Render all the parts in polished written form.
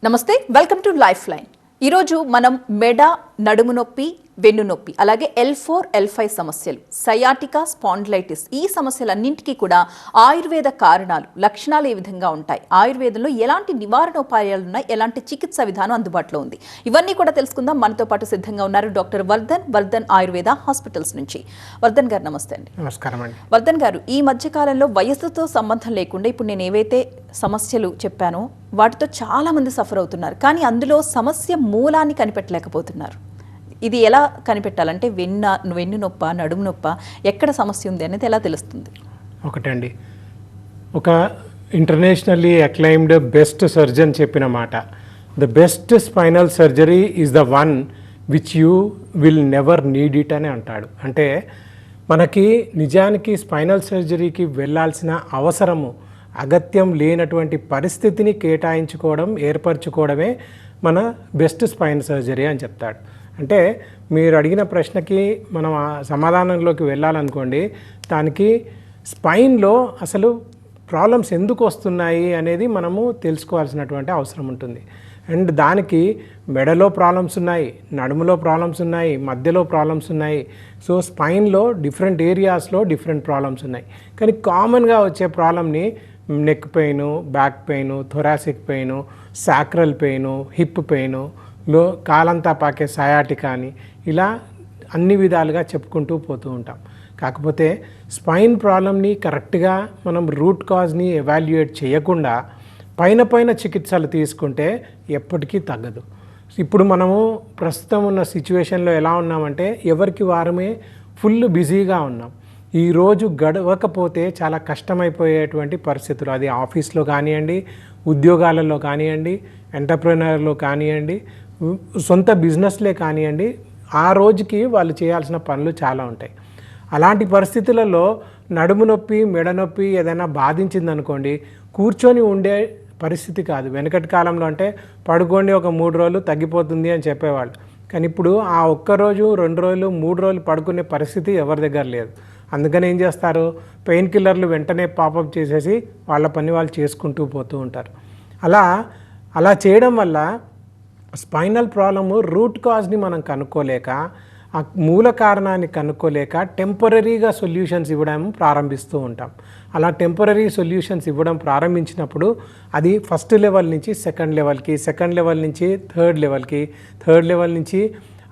నమస్తే, welcome to life line. ఈరోజు మనం మెడ, నడుము నొప్పి, వెన్ను నొప్పి, అలాగే L4, L5 సమస్యలు, సయాటికా, స్పాండిలైటిస్, ఈ సమస్యలన్నింటికీ కూడా ఆయుర్వేద కారణాలు, లక్షణాలు ఏ విధంగా ఉంటాయి, ఆయుర్వేదంలో ఎలాంటి నివారణోపాయాలు ఉన్నాయి, ఎలాంటి చికిత్స విధానం అందుబాటులో ఉంది, ఇవన్నీ కూడా తెలుసుకుందాం. మనతో పాటు సిద్ధంగా ఉన్నారు డాక్టర్ వర్ధన్ ఆయుర్వేద హాస్పిటల్స్ నుంచి. వర్ధన్ గారు నమస్తే అండి. నమస్కారం అండి. వర్ధన్ గారు, ఈ మధ్య కాలంలో వయసుతో సంబంధం లేకుండా ఇప్పుడు నేను ఏవైతే సమస్యలు చెప్పానో వాటితో చాలా మంది సఫర్ అవుతున్నారు, కానీ అందులో సమస్య మూలాన్ని కనిపెట్టలేకపోతున్నారు. ఇది ఎలా కనిపెట్టాలంటే వెన్ను నొప్ప, నడుము నొప్ప, ఎక్కడ సమస్య ఉంది అనేది ఎలా తెలుస్తుంది? ఒకటండి, ఒక ఇంటర్నేషనల్లీ అక్లైమ్డ్ బెస్ట్ సర్జన్ చెప్పిన మాట, the best spinal surgery is the one which you will never need it అని అంటాడు. అంటే మనకి నిజానికి స్పైనల్ సర్జరీకి వెళ్ళాల్సిన అవసరము, అగత్యం లేనటువంటి పరిస్థితిని ఏర్పరచుకోవడమే మన బెస్ట్ స్పైన్ సర్జరీ అని చెప్తాడు. అంటే మీరు అడిగిన ప్రశ్నకి మనం సమాధానంలోకి వెళ్ళాలనుకోండి, దానికి స్పైన్లో అసలు ప్రాబ్లమ్స్ ఎందుకు వస్తున్నాయి అనేది మనము తెలుసుకోవాల్సినటువంటి అవసరం ఉంటుంది. అండ్ దానికి మెడలో ప్రాబ్లమ్స్ ఉన్నాయి, నడుములో ప్రాబ్లమ్స్ ఉన్నాయి, మధ్యలో ప్రాబ్లమ్స్ ఉన్నాయి. సో స్పైన్లో డిఫరెంట్ ఏరియాస్లో డిఫరెంట్ ప్రాబ్లమ్స్ ఉన్నాయి. కానీ కామన్గా వచ్చే ప్రాబ్లమ్ని neck pain, back pain, thoracic pain, sacral pain, hip pain, కాలంతా పాకే సయాటికా అని ఇలా అన్ని విధాలుగా చెప్పుకుంటూ పోతూ ఉంటాం. కాకపోతే స్పైన్ ప్రాబ్లమ్ని కరెక్ట్గా మనం రూట్ కాజ్ని ఎవాల్యుయేట్ చేయకుండా పైన చికిత్సలు తీసుకుంటే ఎప్పటికీ తగ్గదు. ఇప్పుడు మనము ప్రస్తుతం ఉన్న సిచ్యువేషన్లో ఎలా ఉన్నామంటే ఎవరికి వారమే ఫుల్ బిజీగా ఉన్నాం. ఈరోజు గడవకపోతే చాలా కష్టమైపోయేటువంటి పరిస్థితులు, అది ఆఫీస్లో కానివ్వండి, ఉద్యోగాలలో కానివ్వండి, ఎంటర్ప్రెనర్లో కానివ్వండి, సొంత బిజినెస్లే కానివ్వండి, ఆ రోజుకి వాళ్ళు చేయాల్సిన పనులు చాలా ఉంటాయి. అలాంటి పరిస్థితులలో నడుము నొప్పి, మెడ నొప్పి ఏదైనా బాధించిందనుకోండి, కూర్చొని ఉండే పరిస్థితి కాదు. వెనకటి కాలంలో అంటే పడుకోండి, ఒక 3 రోజులు తగ్గిపోతుంది అని చెప్పేవాళ్ళు. కానీ ఇప్పుడు ఆ ఒక్కరోజు, 2 రోజులు, 3 రోజులు పడుకునే పరిస్థితి ఎవరి దగ్గర లేదు. అందుకని ఏం చేస్తారు, పెయిన్ కిల్లర్లు వెంటనే పాపప్ చేసేసి వాళ్ళ పని వాళ్ళు చేసుకుంటూ పోతూ ఉంటారు. అలా చేయడం వల్ల స్పైనల్ ప్రాబ్లము రూట్ కాజ్ని మనం కనుక్కోలేక, ఆ మూల కారణాన్ని కనుక్కోలేక టెంపరీగా సొల్యూషన్స్ ఇవ్వడం ప్రారంభిస్తూ ఉంటాం. అలా టెంపరీ సొల్యూషన్స్ ఇవ్వడం ప్రారంభించినప్పుడు అది ఫస్ట్ లెవెల్ నుంచి సెకండ్ లెవెల్కి, సెకండ్ లెవెల్ నుంచి థర్డ్ లెవెల్కి, థర్డ్ లెవెల్ నుంచి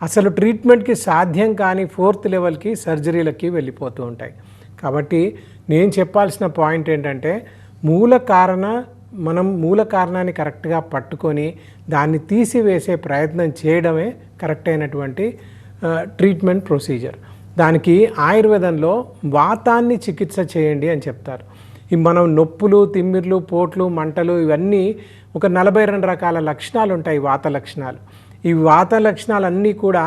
అసలు ట్రీట్మెంట్కి సాధ్యం కాని 4th లెవెల్కి, సర్జరీలకి వెళ్ళిపోతూ ఉంటాయి. కాబట్టి నేను చెప్పాల్సిన పాయింట్ ఏంటంటే మనం మూల కారణాన్ని కరెక్ట్గా పట్టుకొని దాన్ని తీసివేసే ప్రయత్నం చేయడమే కరెక్ట్ అయినటువంటి ట్రీట్మెంట్ ప్రొసీజర్. దానికి ఆయుర్వేదంలో వాతాన్ని చికిత్స చేయండి అని చెప్తారు. ఈ మనం నొప్పులు, తిమ్మిర్లు, పోట్లు, మంటలు, ఇవన్నీ ఒక 42 రకాల లక్షణాలు ఉంటాయి, వాత లక్షణాలు. ఈ వాత లక్షణాలన్నీ కూడా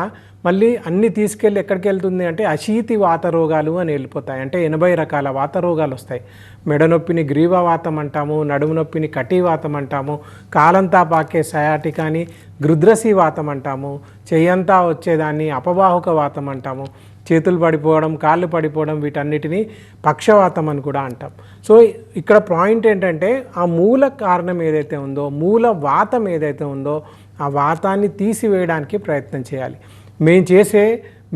మళ్ళీ అన్నీ తీసుకెళ్ళి ఎక్కడికి వెళ్తుంది అంటే అశీతి వాత రోగాలు అని వెళ్ళిపోతాయి. అంటే 80 రకాల వాత రోగాలు వస్తాయి. మెడ నొప్పిని గ్రీవవాతం అంటాము, నడుము నొప్పిని కటివాతం అంటాము, కాలంతా పాకే సయాటికాని గృద్రసి వాతం అంటాము, చెయ్యంతా వచ్చేదాన్ని అపవాహుక వాతం అంటాము, చేతులు పడిపోవడం, కాళ్ళు పడిపోవడం, వీటన్నిటిని పక్షవాతం అని కూడా అంటాం. సో ఇక్కడ పాయింట్ ఏంటంటే ఆ మూల కారణం ఏదైతే ఉందో, మూల వాతం ఏదైతే ఉందో, ఆ వాతాన్ని తీసివేయడానికి ప్రయత్నం చేయాలి. మేము చేసే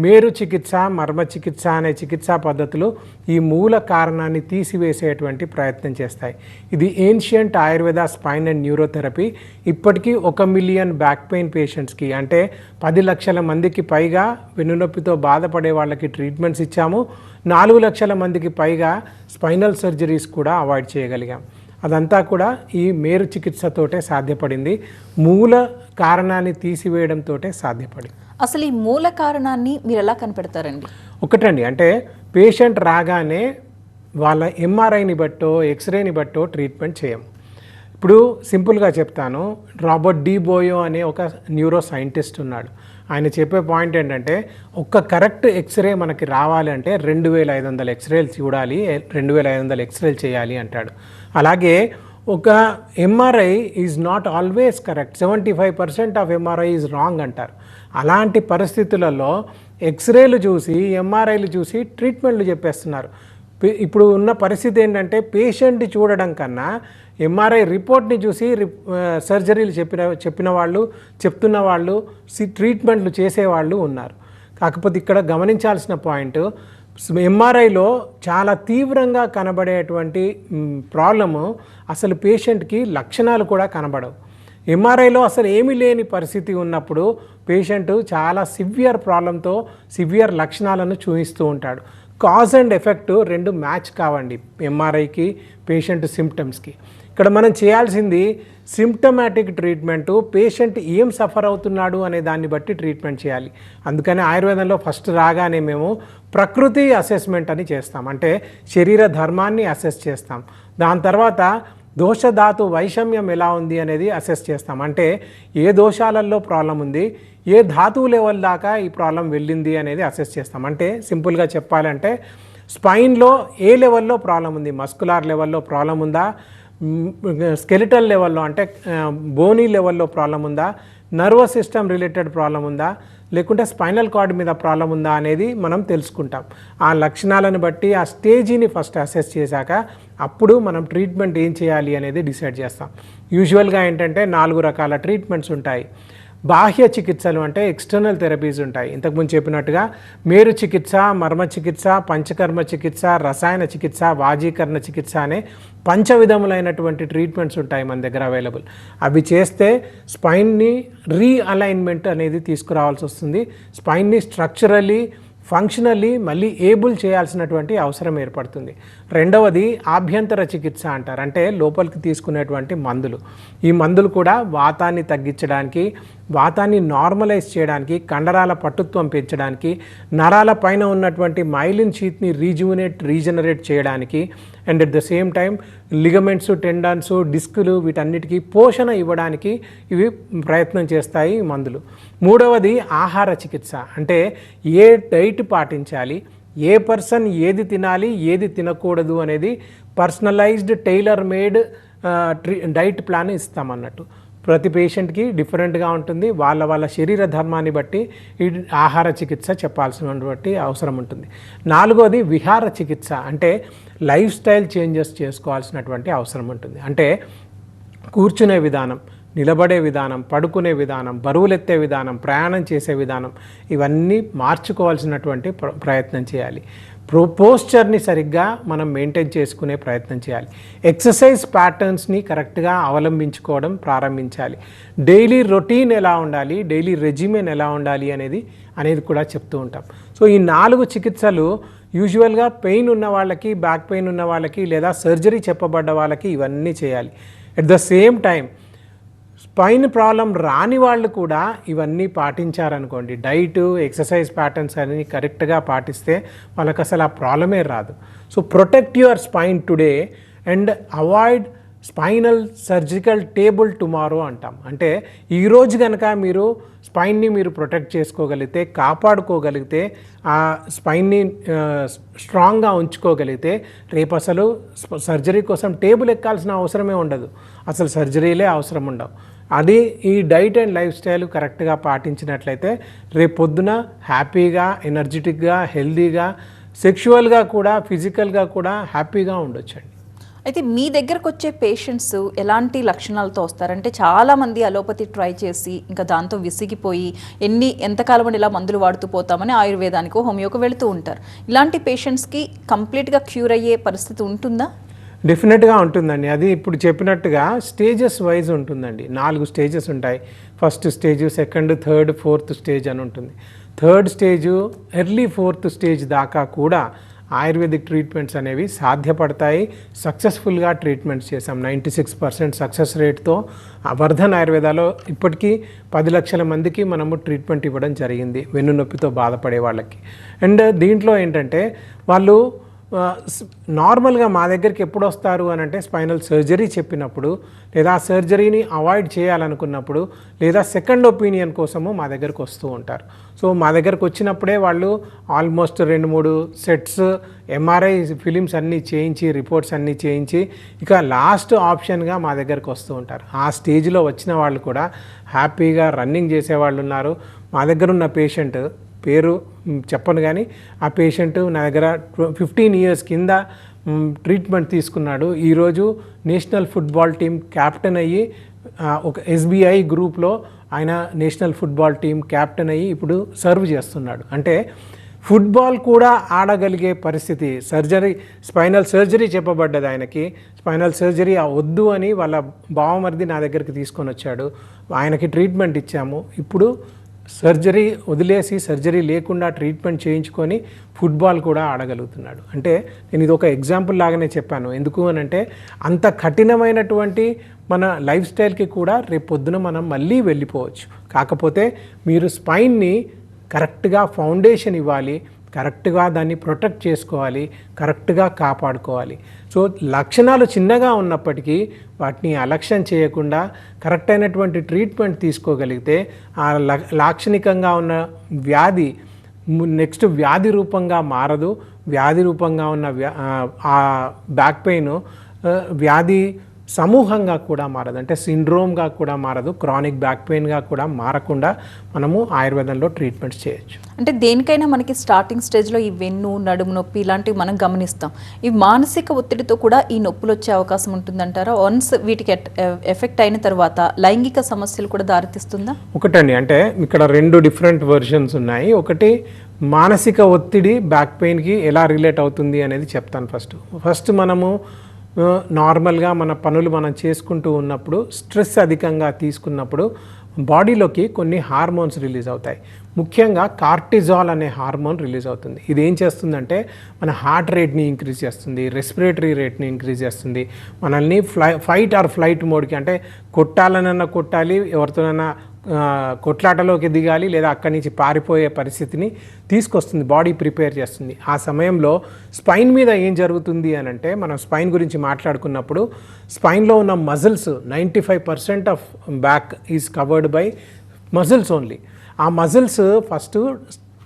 మేరు చికిత్స, మర్మ చికిత్స అనే చికిత్సా పద్ధతులు ఈ మూల కారణాన్ని తీసివేసేటువంటి ప్రయత్నం చేస్తాయి. ఇది ancient Ayurveda spine and neurotherapy. ఇప్పటికీ 1 మిలియన్ బ్యాక్ పెయిన్ పేషెంట్స్కి, అంటే 10 లక్షల మందికి పైగా వెన్నునొప్పితో బాధపడే వాళ్ళకి ట్రీట్మెంట్స్ ఇచ్చాము. 4 లక్షల మందికి పైగా స్పైనల్ సర్జరీస్ కూడా అవాయిడ్ చేయగలిగాం. అదంతా కూడా ఈ మేరు చికిత్సతోటే సాధ్యపడింది, మూల కారణాన్ని తీసివేయడంతో సాధ్యపడింది. అసలు ఈ మూల కారణాన్ని మీరు ఎలా కనిపెడతారండి? ఒకటండి, అంటే పేషెంట్ రాగానే వాళ్ళ ఎంఆర్ఐని బట్టో, ఎక్స్రేని బట్టో ట్రీట్మెంట్ చేయము. ఇప్పుడు సింపుల్గా చెప్తాను, రాబర్ట్ డి బోయో అనే ఒక న్యూరో సైంటిస్ట్ ఉన్నాడు. ఆయన చెప్పే పాయింట్ ఏంటంటే ఒక కరెక్ట్ ఎక్స్రే మనకి రావాలి అంటే 2500 ఎక్స్రేలు చూడాలి, 2500 ఎక్స్రేలు చేయాలి అంటాడు. అలాగే ఒక MRI is not always correct, 75% of MRI is wrong అంటారు. అలాంటి పరిస్థితులలో ఎక్స్రేలు చూసి, ఎంఆర్ఐలు చూసి ట్రీట్మెంట్లు చెప్పేస్తున్నారు. ఇప్పుడు ఉన్న పరిస్థితి ఏంటంటే పేషెంట్ చూడడం కన్నా ఎంఆర్ఐ రిపోర్ట్ని చూసి సర్జరీలు చెప్తున్న వాళ్ళు ట్రీట్మెంట్లు చేసేవాళ్ళు ఉన్నారు. కాకపోతే ఇక్కడ గమనించాల్సిన పాయింట్, ఎంఆర్ఐలో చాలా తీవ్రంగా కనబడేటువంటి ప్రాబ్లము అసలు పేషెంట్కి లక్షణాలు కూడా కనబడవు. ఎంఆర్ఐలో అసలు ఏమీ లేని పరిస్థితి ఉన్నప్పుడు పేషెంట్ చాలా సివియర్ ప్రాబ్లంతో సివియర్ లక్షణాలను చూపిస్తూ ఉంటాడు. కాజ్ అండ్ ఎఫెక్ట్ రెండు మ్యాచ్ కావండి ఎంఆర్ఐకి, పేషెంట్ సిమ్టమ్స్కి. ఇక్కడ మనం చేయాల్సింది సిమ్టమాటిక్ ట్రీట్మెంటు, పేషెంట్ ఏం సఫర్ అవుతున్నాడు అనే దాన్ని బట్టి ట్రీట్మెంట్ చేయాలి. అందుకని ఆయుర్వేదంలో ఫస్ట్ రాగానే మేము ప్రకృతి అసెస్మెంట్ అని చేస్తాం, అంటే శరీర ధర్మాన్ని అసెస్ చేస్తాం. దాని తర్వాత దోషధాతు వైషమ్యం ఎలా ఉంది అనేది అసెస్ చేస్తాం, అంటే ఏ దోషాలలో ప్రాబ్లం ఉంది, ఏ ధాతువు లెవెల్ దాకా ఈ ప్రాబ్లం వెళ్ళింది అనేది అసెస్ చేస్తాం. అంటే సింపుల్గా చెప్పాలంటే స్పైన్లో ఏ లెవెల్లో ప్రాబ్లం ఉంది, మస్కులార్ లెవెల్లో ప్రాబ్లం ఉందా, స్కెలిటల్ లెవెల్లో అంటే బోనీ లెవెల్లో ప్రాబ్లం ఉందా, నర్వస్ సిస్టమ్ రిలేటెడ్ ప్రాబ్లం ఉందా, లేకుంటే స్పైనల్ కార్డ్ మీద ప్రాబ్లం ఉందా అనేది మనం తెలుసుకుంటాం. ఆ లక్షణాలను బట్టి ఆ స్టేజీని ఫస్ట్ అసెస్ చేశాక అప్పుడు మనం ట్రీట్మెంట్ ఏం చేయాలి అనేది డిసైడ్ చేస్తాం. యూజువల్గా ఏంటంటే 4 రకాల ట్రీట్మెంట్స్ ఉంటాయి. బాహ్య చికిత్సలు అంటే ఎక్స్టర్నల్ థెరపీస్ ఉంటాయి. ఇంతకుముందు చెప్పినట్టుగా మేరు చికిత్స, మర్మ చికిత్స, పంచకర్మ చికిత్స, రసాయన చికిత్స, వాజీకరణ చికిత్స అనే 5 విధములైనటువంటి ట్రీట్మెంట్స్ ఉంటాయి మన దగ్గర అవైలబుల్. అవి చేస్తే స్పైన్ని రీఅలైన్మెంట్ అనేది తీసుకురావాల్సి వస్తుంది. స్పైన్ని స్ట్రక్చరల్లీ ఫంక్షనల్లీ మళ్ళీ ఏబుల్ చేయాల్సినటువంటి అవసరం ఏర్పడుతుంది. రెండవది ఆభ్యంతర చికిత్స అంటారు, అంటే లోపలికి తీసుకునేటువంటి మందులు. ఈ మందులు కూడా వాతాన్ని తగ్గించడానికి, వాతాన్ని నార్మలైజ్ చేయడానికి, కండరాల పట్టుత్వం పెంచడానికి, నరాల పైన ఉన్నటువంటి మైలిన్ షీత్ని రీజనరేట్ చేయడానికి, and at the same time ligaments, tendons, డిస్కులు వీటన్నిటికీ పోషణ ఇవ్వడానికి ఇవి ప్రయత్నం చేస్తాయి ఈ మందులు. మూడవది ఆహార చికిత్స, అంటే ఏ డైట్ పాటించాలి, ఏ పర్సన్ ఏది తినాలి, ఏది తినకూడదు అనేది personalized tailor made diet plan ఇస్తామన్నట్టు. ప్రతి పేషెంట్కి డిఫరెంట్గా ఉంటుంది, వాళ్ళ శరీర ధర్మాన్ని బట్టి ఈ ఆహార చికిత్స చెప్పాల్సినటువంటి అవసరం ఉంటుంది. నాలుగోది విహార చికిత్స, అంటే లైఫ్ స్టైల్ చేంజెస్ చేసుకోవాల్సినటువంటి అవసరం ఉంటుంది. అంటే కూర్చునే విధానం, నిలబడే విధానం, పడుకునే విధానం, బరువులెత్తే విధానం, ప్రయాణం చేసే విధానం, ఇవన్నీ మార్చుకోవాల్సినటువంటి ప్రయత్నం చేయాలి. పోస్చర్ని సరిగ్గా మనం మెయింటైన్ చేసుకునే ప్రయత్నం చేయాలి. ఎక్సర్సైజ్ ప్యాటర్న్స్ని కరెక్ట్గా అవలంబించుకోవడం ప్రారంభించాలి. డైలీ రొటీన్ ఎలా ఉండాలి, డైలీ రెజిమెన్ ఎలా ఉండాలి అనేది కూడా చెప్తూ ఉంటాం. సో ఈ 4 చికిత్సలు యూజువల్గా పెయిన్ ఉన్న వాళ్ళకి, బ్యాక్ పెయిన్ ఉన్న వాళ్ళకి, లేదా సర్జరీ చెప్పబడ్డ వాళ్ళకి ఇవన్నీ చేయాలి. At the same time spine problem రాని వాళ్ళు కూడా ఇవన్నీ పాటించారనుకోండి, డైట్, ఎక్సర్సైజ్ ప్యాటర్న్స్ అన్ని కరెక్ట్గా పాటిస్తే వాళ్ళకి అసలు ఆ ప్రాబ్లమే రాదు. So protect your spine today and avoid spinal surgical table tomorrow అంటాం. అంటే ఈరోజు కనుక మీరు స్పైన్ని మీరు ప్రొటెక్ట్ చేసుకోగలిగితే, కాపాడుకోగలిగితే, ఆ స్పైన్ని స్ట్రాంగ్గా ఉంచుకోగలిగితే రేపు అసలు సర్జరీ కోసం టేబుల్ ఎక్కాల్సిన అవసరమే ఉండదు, అసలు సర్జరీలే అవసరం ఉండవు. అది ఈ డైట్ అండ్ లైఫ్ స్టైల్ కరెక్ట్గా పాటించినట్లయితే రేపు పొద్దున హ్యాపీగా, ఎనర్జెటిక్గా, హెల్దీగా, సెక్షువల్గా కూడా, ఫిజికల్గా కూడా హ్యాపీగా ఉండొచ్చండి. అయితే మీ దగ్గరకు వచ్చే పేషెంట్స్ ఎలాంటి లక్షణాలతో వస్తారంటే, చాలామంది అలోపతి ట్రై చేసి ఇంకా దాంతో విసిగిపోయి ఎంతకాలం అని ఇలా మందులు వాడుతూ పోతామని ఆయుర్వేదానికో హోమియోకో వెళుతూ ఉంటారు. ఇలాంటి పేషెంట్స్కి కంప్లీట్గా క్యూర్ అయ్యే పరిస్థితి ఉంటుందా? డెఫినెట్గా ఉంటుందండి. అది ఇప్పుడు చెప్పినట్టుగా స్టేజెస్ వైజ్ ఉంటుందండి. 4 స్టేజెస్ ఉంటాయి. First stage, second, third, fourth stage అని ఉంటుంది. Third stage, early 4th stage దాకా కూడా ఆయుర్వేదిక్ ట్రీట్మెంట్స్ అనేవి సాధ్యపడతాయి. సక్సెస్ఫుల్గా ట్రీట్మెంట్స్ చేసాం. 96% సక్సెస్ రేట్తో వర్ధన్ ఆయుర్వేదాలో ఇప్పటికీ 10 లక్షల మందికి మనము ట్రీట్మెంట్ ఇవ్వడం జరిగింది వెన్నునొప్పితో బాధపడే వాళ్ళకి. అండ్ దీంట్లో ఏంటంటే వాళ్ళు నార్మల్గా మా దగ్గరికి ఎప్పుడు వస్తారు అని అంటే స్పైనల్ సర్జరీ చెప్పినప్పుడు, లేదా సర్జరీని అవాయిడ్ చేయాలనుకున్నప్పుడు, లేదా సెకండ్ ఒపీనియన్ కోసము మా దగ్గరకు వస్తూ ఉంటారు. సో మా దగ్గరకు వచ్చినప్పుడే వాళ్ళు ఆల్మోస్ట్ 2-3 సెట్స్ ఎంఆర్ఐ ఫిలిమ్స్ అన్నీ చేయించి, రిపోర్ట్స్ అన్నీ చేయించి, ఇక లాస్ట్ ఆప్షన్గా మా దగ్గరకు వస్తూ ఉంటారు. ఆ స్టేజ్లో వచ్చిన వాళ్ళు కూడా హ్యాపీగా రన్నింగ్ చేసేవాళ్ళు ఉన్నారు. మా దగ్గర ఉన్న పేషెంట్ పేరు చెప్పను కానీ ఆ పేషెంట్ నా దగ్గర 15 ఇయర్స్ కింద ట్రీట్మెంట్ తీసుకున్నాడు. ఈరోజు నేషనల్ ఫుట్బాల్ టీం క్యాప్టెన్ అయ్యి ఒక SBI గ్రూప్లో ఆయన నేషనల్ ఫుట్బాల్ టీం క్యాప్టెన్ అయ్యి ఇప్పుడు సర్వ్ చేస్తున్నాడు. అంటే ఫుట్బాల్ కూడా ఆడగలిగే పరిస్థితి. స్పైనల్ సర్జరీ చెప్పబడ్డది ఆయనకి. స్పైనల్ సర్జరీ వద్దు అని వాళ్ళ బావమరిది నా దగ్గరికి తీసుకొని వచ్చాడు. ఆయనకి ట్రీట్మెంట్ ఇచ్చాము. ఇప్పుడు సర్జరీ వదిలేసి సర్జరీ లేకుండా ట్రీట్మెంట్ చేయించుకొని ఫుట్బాల్ కూడా ఆడగలుగుతున్నాడు. అంటే నేను ఇది ఒక ఎగ్జాంపుల్ లాగానే చెప్పాను. ఎందుకు అని అంటే అంత కఠినమైనటువంటి మన లైఫ్ స్టైల్కి కూడా రేపు పొద్దున మనం మళ్ళీ వెళ్ళిపోవచ్చు. కాకపోతే మీరు స్పైన్ని కరెక్ట్గా ఫౌండేషన్ ఇవ్వాలి, కరెక్ట్గా దాన్ని ప్రొటెక్ట్ చేసుకోవాలి, కరెక్ట్గా కాపాడుకోవాలి. సో లక్షణాలు చిన్నగా ఉన్నప్పటికీ వాటిని అలక్ష్యం చేయకుండా కరెక్ట్ అయినటువంటి ట్రీట్మెంట్ తీసుకోగలిగితే ఆ లాక్షణికంగా ఉన్న వ్యాధి నెక్స్ట్ వ్యాధి రూపంగా మారదు. వ్యాధి రూపంగా ఉన్న ఆ బ్యాక్ పెయిన్ వ్యాధి సమూహంగా కూడా మారదు. అంటే సిండ్రోమ్గా కూడా మారదు, క్రానిక్ బ్యాక్ పెయిన్గా కూడా మారకుండా మనము ఆయుర్వేదంలో ట్రీట్మెంట్స్ చేయొచ్చు. అంటే దేనికైనా మనకి స్టార్టింగ్ స్టేజ్లో ఈ వెన్ను, నడుము నొప్పి ఇలాంటివి మనం గమనిస్తాం. ఈ మానసిక ఒత్తిడితో కూడా ఈ నొప్పులు వచ్చే అవకాశం ఉంటుందంటారా? వన్స్ వీటికి ఎఫెక్ట్ అయిన తర్వాత లైంగిక సమస్యలు కూడా దారితీస్తుందా? ఒకటండి, అంటే ఇక్కడ 2 డిఫరెంట్ వర్షన్స్ ఉన్నాయి. ఒకటి మానసిక ఒత్తిడి బ్యాక్ పెయిన్కి ఎలా రిలేట్ అవుతుంది అనేది చెప్తాను. ఫస్ట్ మనము నార్మల్గా మన పనులు మనం చేసుకుంటూ ఉన్నప్పుడు స్ట్రెస్ అధికంగా తీసుకున్నప్పుడు బాడీలోకి కొన్ని హార్మోన్స్ రిలీజ్ అవుతాయి. ముఖ్యంగా కార్టిజాల్ అనే హార్మోన్ రిలీజ్ అవుతుంది. ఇది ఏం చేస్తుందంటే మన హార్ట్ రేట్ని ఇంక్రీజ్ చేస్తుంది, రెస్పిరేటరీ రేట్ని ఇంక్రీజ్ చేస్తుంది, మనల్ని ఫైట్ ఆర్ ఫ్లైట్ మోడ్కి, అంటే కొట్టాలనన్నా కొట్టాలి, ఎవరితోనైనా కొట్లాటలోకి దిగాలి, లేదా అక్కడి నుంచి పారిపోయే పరిస్థితిని తీసుకొస్తుంది, బాడీ ప్రిపేర్ చేస్తుంది. ఆ సమయంలో స్పైన్ మీద ఏం జరుగుతుంది అని అంటే, మనం స్పైన్ గురించి మాట్లాడుకున్నప్పుడు స్పైన్లో ఉన్న muscles 95% of back is covered by muscles only. ఆ మజిల్స్ ఫస్ట్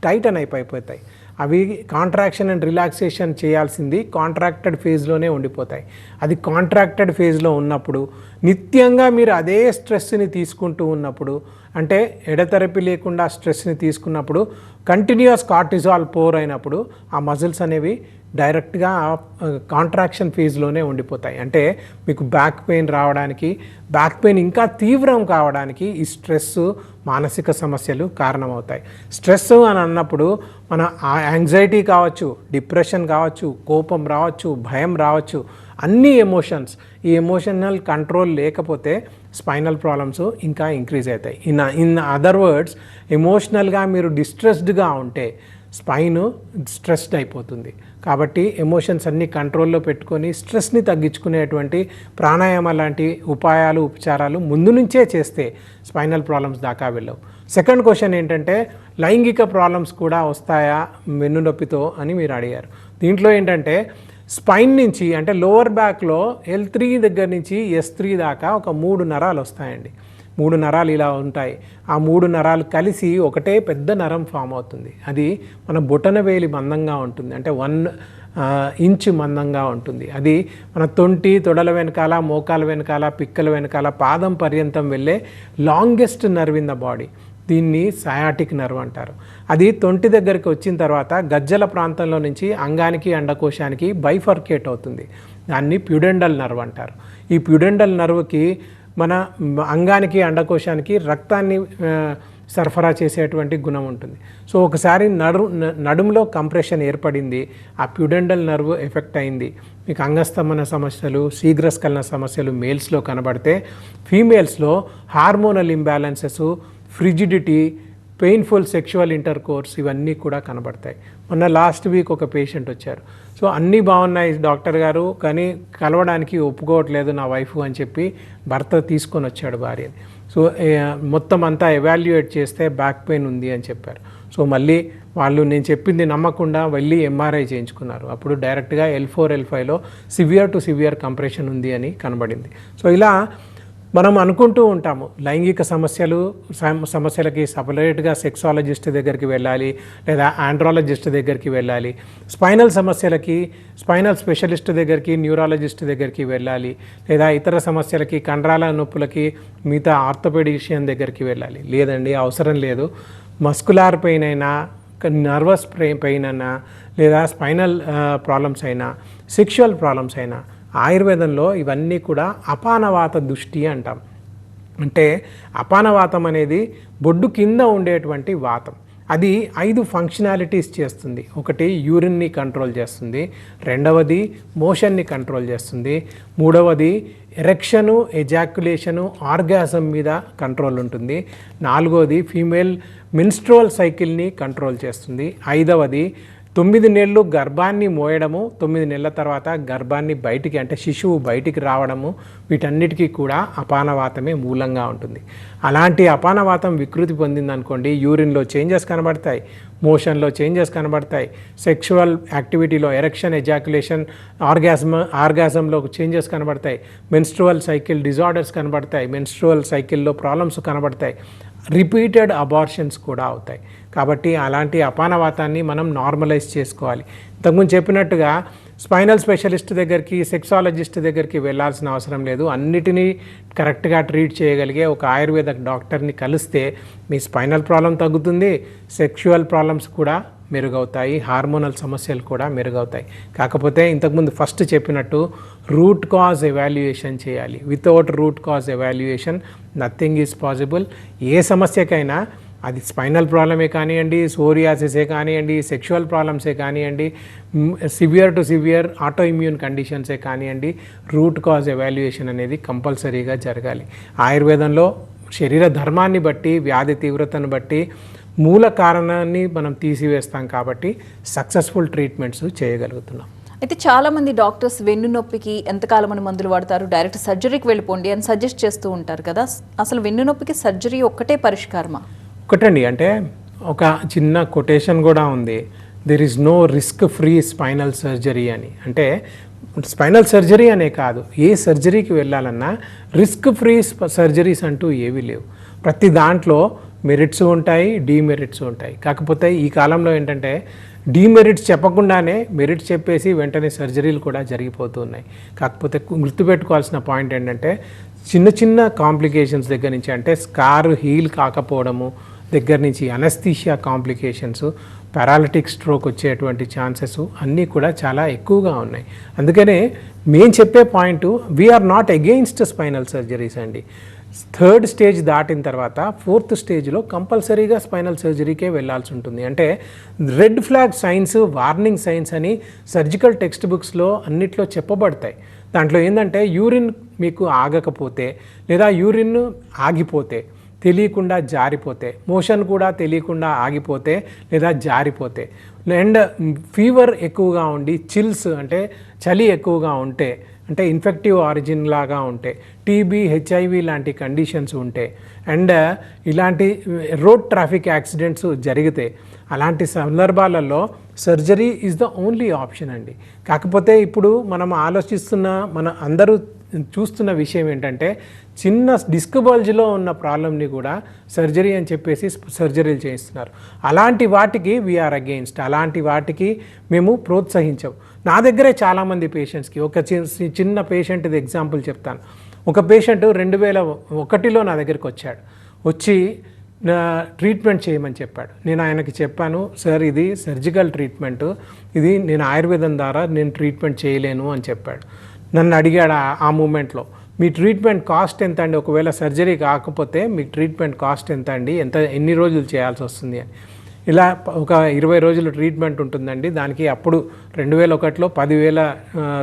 టైటన్ అయిపోతాయి. అవి కాంట్రాక్షన్ అండ్ రిలాక్సేషన్ చేయాల్సింది కాంట్రాక్టెడ్ ఫేజ్లోనే ఉండిపోతాయి. అది కాంట్రాక్టెడ్ ఫేజ్లో ఉన్నప్పుడు నిత్యంగా మీరు అదే స్ట్రెస్ని తీసుకుంటూ ఉన్నప్పుడు, అంటే ఎడతెరపి లేకుండా స్ట్రెస్ని తీసుకున్నప్పుడు కంటిన్యూస్ కార్టిజాల్ పోర్ అయినప్పుడు ఆ మజిల్స్ అనేవి డైరెక్ట్గా కాంట్రాక్షన్ ఫేజ్లోనే ఉండిపోతాయి. అంటే మీకు బ్యాక్ పెయిన్ రావడానికి, బ్యాక్ పెయిన్ ఇంకా తీవ్రం కావడానికి ఈ స్ట్రెస్, మానసిక సమస్యలు కారణమవుతాయి. స్ట్రెస్ అని అన్నప్పుడు మన యాంగ్జైటీ కావచ్చు, డిప్రెషన్ కావచ్చు, కోపం రావచ్చు, భయం రావచ్చు, అన్ని ఎమోషన్స్. ఈ ఎమోషనల్ కంట్రోల్ లేకపోతే స్పైనల్ ప్రాబ్లమ్స్ ఇంకా ఇంక్రీజ్ అవుతాయి. ఇన్ అదర్ వర్డ్స్, ఎమోషనల్గా మీరు డిస్ట్రెస్డ్గా ఉంటే స్పైన్ స్ట్రెస్డ్ అయిపోతుంది. కాబట్టి ఎమోషన్స్ అన్ని కంట్రోల్లో పెట్టుకొని స్ట్రెస్ని తగ్గించుకునేటువంటి ప్రాణాయామ లాంటి ఉపాయాలు, ఉపచారాలు ముందు నుంచే చేస్తే స్పైనల్ ప్రాబ్లమ్స్ దాకా వెళ్ళవు. సెకండ్ క్వశ్చన్ ఏంటంటే, లైంగిక ప్రాబ్లమ్స్ కూడా వస్తాయా వెన్నునొప్పితో అని మీరు అడిగారు. దీంట్లో ఏంటంటే స్పైన్ నుంచి, అంటే లోవర్ బ్యాక్లో L3 దగ్గర నుంచి S3 దాకా ఒక 3 నరాలు వస్తాయండి. 3 నరాలు ఇలా ఉంటాయి. ఆ 3 నరాలు కలిసి ఒకటే పెద్ద నరం ఫామ్ అవుతుంది. అది మన బొటన వేలి మందంగా ఉంటుంది, అంటే 1 ఇంచ్ మందంగా ఉంటుంది. అది మన తొడల వెనకాల, మోకాల వెనకాల, పిక్కల వెనకాల, పాదం పర్యంతం వెళ్ళే longest nerve in the body. దీన్ని సయాటిక్ నర్వ్ అంటారు. అది తొంటి దగ్గరికి వచ్చిన తర్వాత గజ్జల ప్రాంతంలో నుంచి అంగానికి, అండకోశానికి బైఫర్కేట్ అవుతుంది. దాన్ని ప్యూడెండల్ నర్వ్ అంటారు. ఈ ప్యూడెండల్ నర్వ్కి మన అంగానికి, అండకోశానికి రక్తాన్ని సరఫరా చేసేటువంటి గుణం ఉంటుంది. సో ఒకసారి నడుములో కంప్రెషన్ ఏర్పడింది, ఆ ప్యూడెండల్ నర్వ్ ఎఫెక్ట్ అయింది, మీకు అంగస్తంభన సమస్యలు, శీఘ్రస్ఖలన సమస్యలు మేల్స్లో కనబడితే, ఫీమేల్స్లో hormonal imbalances, frigidity, painful sexual intercourse ఇవన్నీ కూడా కనబడతాయి. మొన్న లాస్ట్ వీక్ ఒక పేషెంట్ వచ్చారు. సో అన్నీ బాగున్నాయి డాక్టర్ గారు, కానీ కలవడానికి ఒప్పుకోవట్లేదు నా వైఫ్ అని చెప్పి భర్త తీసుకొని వచ్చాడు భార్యని. సో మొత్తం అంతా ఎవాల్యుయేట్ చేస్తే బ్యాక్ పెయిన్ ఉంది అని చెప్పారు. సో మళ్ళీ వాళ్ళు నేను చెప్పింది నమ్మకుండా వెళ్ళి MRI చేయించుకున్నారు. అప్పుడు డైరెక్ట్గా L4, L5లో సివియర్ టు సివియర్ కంప్రెషన్ ఉంది అని కనబడింది. సో ఇలా మనం అనుకుంటూ ఉంటాము, లైంగిక సమస్యలకి సపరేట్గా సెక్సాలజిస్ట్ దగ్గరికి వెళ్ళాలి, లేదా ఆండ్రాలజిస్ట్ దగ్గరికి వెళ్ళాలి. స్పైనల్ సమస్యలకి స్పైనల్ స్పెషలిస్ట్ దగ్గరికి, న్యూరాలజిస్ట్ దగ్గరికి వెళ్ళాలి, లేదా ఇతర సమస్యలకి, కండరాల నొప్పులకి మిగతా ఆర్థోపెడిషియన్ దగ్గరికి వెళ్ళాలి. లేదండి, అవసరం లేదు. మస్కులార్ పెయిన్ అయినా, నర్వస్ పెయిన్ అయినా లేదా స్పైనల్ ప్రాబ్లమ్స్ అయినా సెక్షువల్ ప్రాబ్లమ్స్ అయినా ఆయుర్వేదంలో ఇవన్నీ కూడా అపానవాత దృష్టి అంటాం. అంటే అపానవాతం అనేది బొడ్డు కింద ఉండేటువంటి వాతం. అది 5 ఫంక్షనాలిటీస్ చేస్తుంది. ఒకటి యూరిన్ని కంట్రోల్ చేస్తుంది, రెండవది మోషన్ని కంట్రోల్ చేస్తుంది, మూడవది ఎరెక్షను, ఎజాక్యులేషను, ఆర్గాజం మీద కంట్రోల్ ఉంటుంది, నాలుగవది ఫీమేల్ మెన్స్ట్రువల్ సైకిల్ని కంట్రోల్ చేస్తుంది, ఐదవది 9 నెలలు గర్భాన్ని మోయడము, 9 నెలల తర్వాత గర్భాన్ని బయటికి అంటే శిశువు బయటికి రావడము, వీటన్నిటికీ కూడా అపానవాతమే మూలంగా ఉంటుంది. అలాంటి అపానవాతం వికృతి పొందిందనుకోండి, యూరిన్లో చేంజెస్ కనబడతాయి, మోషన్లో చేంజెస్ కనబడతాయి, సెక్షువల్ యాక్టివిటీలో ఎరెక్షన్, ఎజాక్యులేషన్, ఆర్గాజంలో చేంజెస్ కనబడతాయి, మెన్స్ట్రువల్ సైకిల్ డిజార్డర్స్ కనబడతాయి, మెన్స్ట్రువల్ సైకిల్లో ప్రాబ్లమ్స్ కనబడతాయి, రిపీటెడ్ అబార్షన్స్ కూడా అవుతాయి. కాబట్టి అలాంటి అపానవాతాన్ని మనం నార్మలైజ్ చేసుకోవాలి. ఇంతకుముందు చెప్పినట్టుగా స్పైనల్ స్పెషలిస్ట్ దగ్గరికి, సెక్సాలజిస్ట్ దగ్గరికి వెళ్ళాల్సిన అవసరం లేదు. అన్నిటినీ కరెక్ట్గా ట్రీట్ చేయగలిగే ఒక ఆయుర్వేద డాక్టర్ని కలిస్తే మీ స్పైనల్ ప్రాబ్లం తగ్గుతుంది, సెక్షువల్ ప్రాబ్లమ్స్ కూడా మెరుగవుతాయి, హార్మోనల్ సమస్యలు కూడా మెరుగవుతాయి. కాకపోతే ఇంతకుముందు ఫస్ట్ చెప్పినట్టు రూట్ కాజ్ ఎవాల్యుయేషన్ చేయాలి. Without root cause evaluation nothing is possible. ఏ సమస్యకైనా అది స్పైనల్ ప్రాబ్లమే కానివ్వండి, సోరియాసిసే కానివ్వండి, సెక్షువల్ ప్రాబ్లమ్సే కానివ్వండి, severe to severe autoimmune కండిషన్సే కానివ్వండి, రూట్ కాజ్ ఎవాల్యుయేషన్ అనేది కంపల్సరీగా జరగాలి. ఆయుర్వేదంలో శరీర ధర్మాన్ని బట్టి, వ్యాధి తీవ్రతను బట్టి మూల కారణాన్ని మనం తీసివేస్తాం కాబట్టి సక్సెస్ఫుల్ ట్రీట్మెంట్స్ చేయగలుగుతున్నాం. అయితే చాలామంది డాక్టర్స్ వెన్ను నొప్పికి ఎంతకాలం అని మందులు వాడతారు, డైరెక్ట్ సర్జరీకి వెళ్ళిపోండి అని సజెస్ట్ చేస్తూ ఉంటారు కదా. అసలు వెన్ను నొప్పికి సర్జరీ ఒక్కటే పరిష్కారమా? ఒకటండి, అంటే ఒక చిన్న కొటేషన్ కూడా ఉంది, there is no risk free spinal surgery అని. అంటే స్పైనల్ సర్జరీ అనే కాదు, ఏ సర్జరీకి వెళ్ళాలన్నా రిస్క్ ఫ్రీ సర్జరీస్ అంటూ ఏవీ లేవు. ప్రతి దాంట్లో మెరిట్స్ ఉంటాయి, డీమెరిట్స్ ఉంటాయి. కాకపోతే ఈ కాలంలో ఏంటంటే డీమెరిట్స్ చెప్పకుండానే మెరిట్స్ చెప్పేసి వెంటనే సర్జరీలు కూడా జరిగిపోతున్నాయి. కాకపోతే గుర్తుపెట్టుకోవాల్సిన పాయింట్ ఏంటంటే చిన్న చిన్న కాంప్లికేషన్స్ దగ్గర నుంచి, అంటే స్కార్ హీల్ కాకపోవడము దగ్గర నుంచి అనస్థీషియా కాంప్లికేషన్స్, పారాలిటిక్ స్ట్రోక్ వచ్చేటువంటి ఛాన్సెస్ అన్నీ కూడా చాలా ఎక్కువగా ఉన్నాయి. అందుకనే మేము చెప్పే point, we are not against spinal surgeries అండి. 3rd స్టేజ్ దాటిన తర్వాత 4th స్టేజ్లో కంపల్సరీగా స్పైనల్ సర్జరీకే వెళ్ళాల్సి ఉంటుంది. అంటే red flag science, warning signs అని సర్జికల్ టెక్స్ట్ బుక్స్లో అన్నిట్లో చెప్పబడతాయి. దాంట్లో ఏంటంటే యూరిన్ మీకు ఆగకపోతే లేదా యూరిన్ ఆగిపోతే, తెలియకుండా జారిపోతే, మోషన్ కూడా తెలియకుండా ఆగిపోతే లేదా జారిపోతే, అండ్ ఫీవర్ ఎక్కువగా ఉండి చిల్స్ అంటే చలి ఎక్కువగా ఉంటే, అంటే ఇన్ఫెక్టివ్ ఆరిజిన్ లాగా ఉంటే, టీబీ, హెచ్ఐవి లాంటి కండిషన్స్ ఉంటే, అండ్ ఇలాంటి రోడ్ ట్రాఫిక్ యాక్సిడెంట్స్ జరిగితే, అలాంటి సందర్భాలలో surgery is the only option అండి. కాకపోతే ఇప్పుడు మనం ఆలోచిస్తున్న, మన అందరూ చూస్తున్న విషయం ఏంటంటే చిన్న డిస్క్ బల్జ్లో ఉన్న ప్రాబ్లమ్ని కూడా సర్జరీ అని చెప్పేసి సర్జరీలు చేయిస్తున్నారు. అలాంటి వాటికి వీఆర్ అగెయిన్స్ట్, అలాంటి వాటికి మేము ప్రోత్సహించం. నా దగ్గరే చాలామంది పేషెంట్స్కి, ఒక చిన్న పేషెంట్ది ఎగ్జాంపుల్ చెప్తాను. ఒక పేషెంట్ 2001లో నా దగ్గరికి వచ్చి ట్రీట్మెంట్ చేయమని చెప్పాడు. నేను ఆయనకి చెప్పాను, సార్ ఇది సర్జికల్ ట్రీట్మెంట్, ఇది నేను ఆయుర్వేదం ద్వారా నేను ట్రీట్మెంట్ చేయలేను అని చెప్పాడు. నన్ను అడిగాడు ఆ మూమెంట్లో, మీ ట్రీట్మెంట్ కాస్ట్ ఎంత అండి, ఒకవేళ సర్జరీ కాకపోతే మీ ట్రీట్మెంట్ కాస్ట్ ఎంత అండి, ఎన్ని రోజులు చేయాల్సి వస్తుంది అని. ఇలా ఒక 20 రోజులు ట్రీట్మెంట్ ఉంటుందండి, దానికి అప్పుడు 2001లో 10,000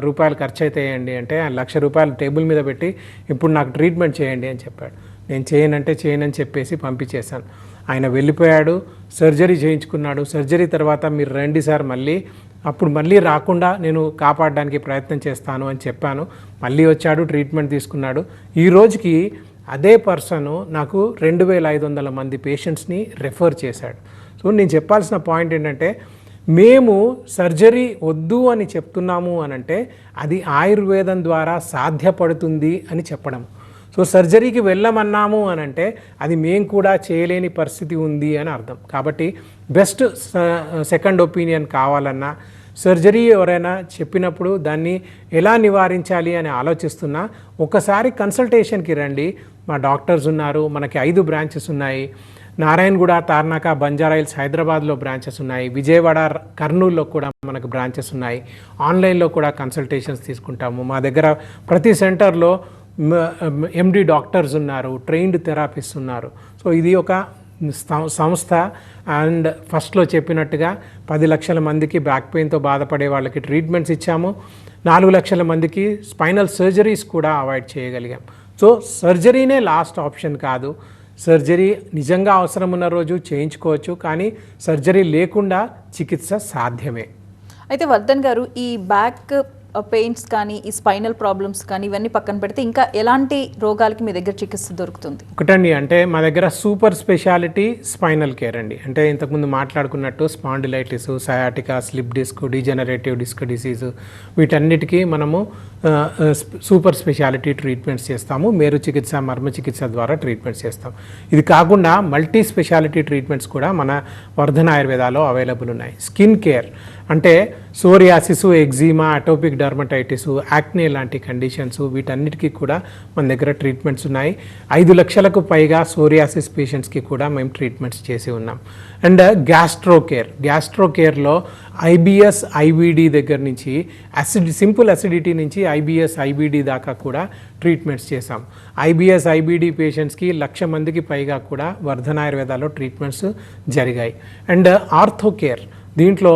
రూపాయలు ఖర్చు అవుతాయండి. అంటే ₹1,00,000 టేబుల్ మీద పెట్టి ఇప్పుడు నాకు ట్రీట్మెంట్ చేయండి అని చెప్పాడు. నేను చేయనని చెప్పేసి పంపించేశాను. ఆయన వెళ్ళిపోయాడు, సర్జరీ చేయించుకున్నాడు. సర్జరీ తర్వాత మీరు రండి సార్ మళ్ళీ రాకుండా నేను కాపాడడానికి ప్రయత్నం చేస్తాను అని చెప్పాను. మళ్ళీ వచ్చాడు, ట్రీట్మెంట్ తీసుకున్నాడు. ఈ రోజుకి అదే పర్సన్ నాకు 2,500 మంది పేషెంట్స్ని రెఫర్ చేశాడు. సో నేను చెప్పాల్సిన పాయింట్ ఏంటంటే, మేము సర్జరీ వద్దు అని చెప్తున్నాము అనంటే అది ఆయుర్వేదం ద్వారా సాధ్యపడుతుంది అని చెప్పడం. సో సర్జరీకి వెళ్ళమన్నాము అనంటే అది మేము కూడా చేయలేని పరిస్థితి ఉంది అని అర్థం. కాబట్టి బెస్ట్ సెకండ్ ఒపీనియన్ కావాలన్నా, సర్జరీ ఎవరైనా చెప్పినప్పుడు దాన్ని ఎలా నివారించాలి అని ఆలోచిస్తున్నా ఒకసారి కన్సల్టేషన్కి రండి. మా డాక్టర్స్ ఉన్నారు, మనకి 5 బ్రాంచెస్ ఉన్నాయి. నారాయణగూడ, తార్నాక, బంజారాయిల్స్ హైదరాబాద్లో బ్రాంచెస్ ఉన్నాయి. విజయవాడ, కర్నూలులో కూడా మనకు బ్రాంచెస్ ఉన్నాయి. ఆన్లైన్లో కూడా కన్సల్టేషన్స్ తీసుకుంటాము. మా దగ్గర ప్రతి సెంటర్లో ఎండి డాక్టర్స్ ఉన్నారు, ట్రైన్డ్ థెరపిస్ట్ ఉన్నారు. సో ఇది ఒక సంస్థ. అండ్ ఫస్ట్లో చెప్పినట్టుగా 10 లక్షల మందికి బ్యాక్ పెయిన్తో బాధపడే వాళ్ళకి ట్రీట్మెంట్స్ ఇచ్చాము. 4 లక్షల మందికి స్పైనల్ సర్జరీస్ కూడా అవాయిడ్ చేయగలిగాం. సో సర్జరీనే లాస్ట్ ఆప్షన్ కాదు. సర్జరీ నిజంగా అవసరం ఉన్న రోజు చేయించుకోవచ్చు, కానీ సర్జరీ లేకుండా చికిత్స సాధ్యమే. అయితే వర్ధన్ గారు, ఈ బ్యాక్ పెయిన్స్ కానీ, ఈ స్పైనల్ ప్రాబ్లమ్స్ కానీ ఇవన్నీ పక్కన పెడితే ఇంకా ఎలాంటి రోగాలకి మీ దగ్గర చికిత్స దొరుకుతుంది? ఒకటండి, అంటే మా దగ్గర సూపర్ స్పెషాలిటీ స్పైనల్ కేర్ అండి. అంటే ఇంతకుముందు మాట్లాడుకున్నట్టు spondylitis, sciatica, slip disc, degenerative disc disease, వీటన్నిటికీ మనము సూపర్ స్పెషాలిటీ ట్రీట్మెంట్స్ చేస్తాము. మేరు చికిత్స, మర్మ చికిత్స ద్వారా ట్రీట్మెంట్స్ చేస్తాం. ఇది కాకుండా మల్టీ స్పెషాలిటీ ట్రీట్మెంట్స్ కూడా మన వర్ధన్ ఆయుర్వేదాలో అవైలబుల్ ఉన్నాయి. స్కిన్ కేర్ అంటే psoriasis, eczema, atopic dermatitis, acne లాంటి కండిషన్స్, వీటన్నిటికీ కూడా మన దగ్గర ట్రీట్మెంట్స్ ఉన్నాయి. 5 లక్షలకు పైగా సోరియాసిస్ పేషెంట్స్కి కూడా మేము ట్రీట్మెంట్స్ చేసి ఉన్నాం. అండ్ గ్యాస్ట్రో కేర్లో ఐబిఎస్, ఐబిడి దగ్గర నుంచి సింపుల్ అసిడిటీ నుంచి ఐబిఎస్, ఐబిడి దాకా కూడా ట్రీట్మెంట్స్ చేసాం. ఐబిఎస్, ఐబిడి పేషెంట్స్కి 1,00,000 మందికి పైగా కూడా వర్ధన్ ఆయుర్వేదాలో ట్రీట్మెంట్స్ జరిగాయి. అండ్ ఆర్థో కేర్, దీంట్లో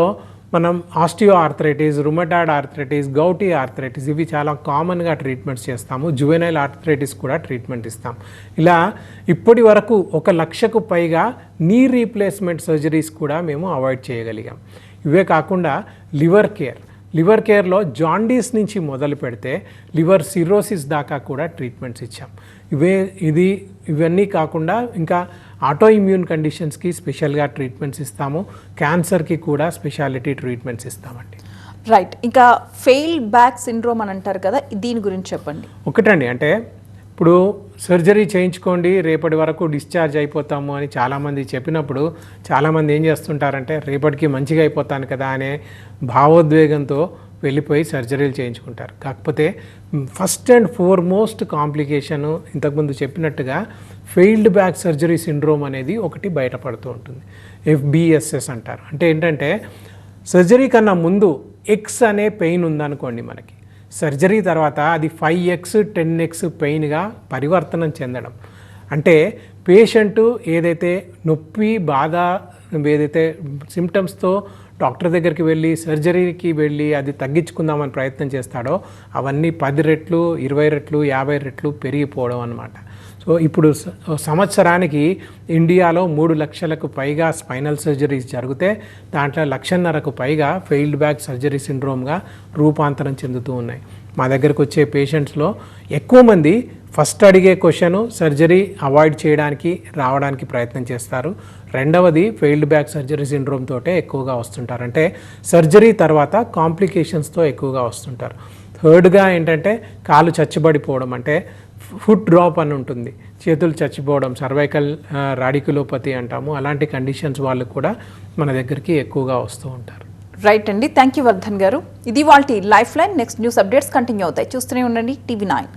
మనం osteo arthritis, rheumatoid arthritis, gouty arthritis, ఇవి చాలా కామన్గా ట్రీట్మెంట్స్ చేస్తాము. జువెనైల్ ఆర్థరైటిస్ కూడా ట్రీట్మెంట్ ఇస్తాం. ఇలా ఇప్పటి వరకు 1,00,000కు పైగా నీ రీప్లేస్మెంట్ సర్జరీస్ కూడా మేము అవాయిడ్ చేయగలిగాం. ఇవే కాకుండా లివర్ కేర్లో జాండీస్ నుంచి మొదలు పెడితే లివర్ సిరోసిస్ దాకా కూడా ట్రీట్మెంట్స్ ఇచ్చాం. ఇవన్నీ కాకుండా ఇంకా ఆటో ఇమ్యూన్ కండిషన్స్కి స్పెషల్గా ట్రీట్మెంట్స్ ఇస్తాము. క్యాన్సర్కి కూడా స్పెషాలిటీ ట్రీట్మెంట్స్ ఇస్తామండి. రైట్. ఇంకా ఫెయిల్డ్ బ్యాక్ సిండ్రోమ్ అని అంటారు కదా, దీని గురించి చెప్పండి. ఒకటండి, అంటే ఇప్పుడు సర్జరీ చేయించుకోండి, రేపటి వరకు డిశ్చార్జ్ అయిపోతాము అని చాలామంది చెప్పినప్పుడు చాలామంది ఏం చేస్తుంటారంటే రేపటికి మంచిగా అయిపోతాను కదా అనే భావోద్వేగంతో వెళ్ళిపోయి సర్జరీలు చేయించుకుంటారు. కాకపోతే ఫస్ట్ అండ్ ఫోర్మోస్ట్ కాంప్లికేషన్ ఇంతకుముందు చెప్పినట్టుగా ఫెయిల్డ్ బ్యాక్ సర్జరీ సిండ్రోమ్ అనేది ఒకటి బయటపడుతూ ఉంటుంది. FBSS అంటారు. అంటే ఏంటంటే సర్జరీ కన్నా ముందు ఎక్స్ అనే పెయిన్ ఉందనుకోండి, మనకి సర్జరీ తర్వాత అది 5x 10x పెయిన్గా పరివర్తనం చెందడం. అంటే పేషెంటు ఏదైతే నొప్పి, బాధ, ఏదైతే సిమ్టమ్స్తో డాక్టర్ దగ్గరికి వెళ్ళి సర్జరీకి వెళ్ళి అది తగ్గించుకుందామని ప్రయత్నం చేస్తాడో అవన్నీ 10 రెట్లు, 20 రెట్లు, 50 రెట్లు పెరిగిపోవడం అన్నమాట. సో ఇప్పుడు సంవత్సరానికి ఇండియాలో 3 లక్షలకు పైగా స్పైనల్ సర్జరీస్ జరిగితే దాంట్లో 1,50,000కు పైగా ఫెయిల్డ్ బ్యాక్ సర్జరీ సిండ్రోమ్గా రూపాంతరం చెందుతూ ఉన్నాయి. మా దగ్గరకు వచ్చే పేషెంట్స్లో ఎక్కువ మంది ఫస్ట్ అడిగే క్వశ్చన్ సర్జరీ అవాయిడ్ చేయడానికి రావడానికి ప్రయత్నం చేస్తారు. రెండవది ఫెయిల్డ్ బ్యాక్ సర్జరీ సిండ్రోమ్ తోటే ఎక్కువగా వస్తుంటారు. అంటే సర్జరీ తర్వాత కాంప్లికేషన్స్తో ఎక్కువగా వస్తుంటారు. థర్డ్గా ఏంటంటే కాలు చచ్చుబడిపోవడం, అంటే ఫుట్ డ్రాప్ అని ఉంటుంది, చేతులు చచ్చిపోవడం, సర్వైకల్ రాడికులోపతి అంటాము. అలాంటి కండిషన్స్ వాళ్ళు కూడా మన దగ్గరికి ఎక్కువగా వస్తూ ఉంటారు. రైట్ అండి, థ్యాంక్ యూ వర్ధన్ గారు. ఇది వాళ్ళ life line. Next news updates continue అవుతాయి. చూస్తూనే ఉండండి TV9.